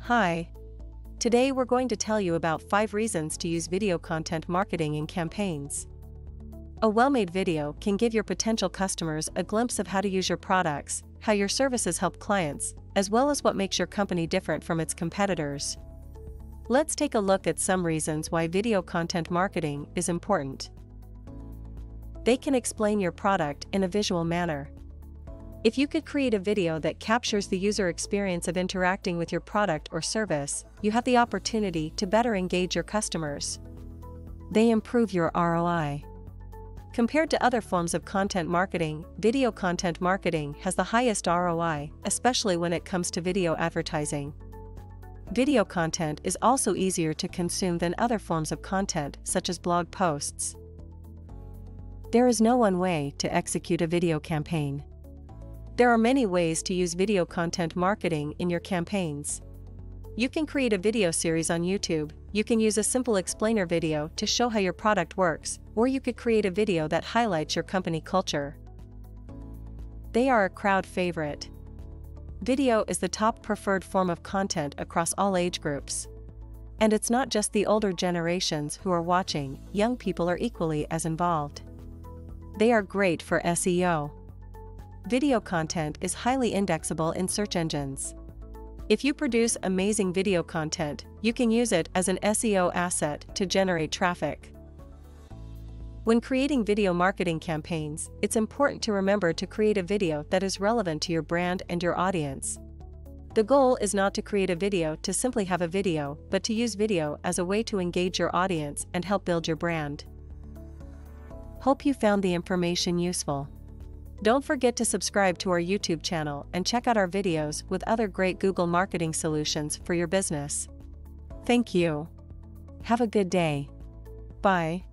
Hi. Today we're going to tell you about 5 reasons to use video content marketing in campaigns. A well-made video can give your potential customers a glimpse of how to use your products, how your services help clients, as well as what makes your company different from its competitors. Let's take a look at some reasons why video content marketing is important. They can explain your product in a visual manner. If you could create a video that captures the user experience of interacting with your product or service, you have the opportunity to better engage your customers. They improve your ROI. Compared to other forms of content marketing, video content marketing has the highest ROI, especially when it comes to video advertising. Video content is also easier to consume than other forms of content, such as blog posts. There is no one way to execute a video campaign. There are many ways to use video content marketing in your campaigns. You can create a video series on YouTube, you can use a simple explainer video to show how your product works, or you could create a video that highlights your company culture. They are a crowd favorite. Video is the top preferred form of content across all age groups. And it's not just the older generations who are watching, young people are equally as involved. They are great for SEO. Video content is highly indexable in search engines. If you produce amazing video content, you can use it as an SEO asset to generate traffic. When creating video marketing campaigns, it's important to remember to create a video that is relevant to your brand and your audience. The goal is not to create a video to simply have a video, but to use video as a way to engage your audience and help build your brand. Hope you found the information useful. Don't forget to subscribe to our YouTube channel and check out our videos with other great Google marketing solutions for your business. Thank you. Have a good day. Bye.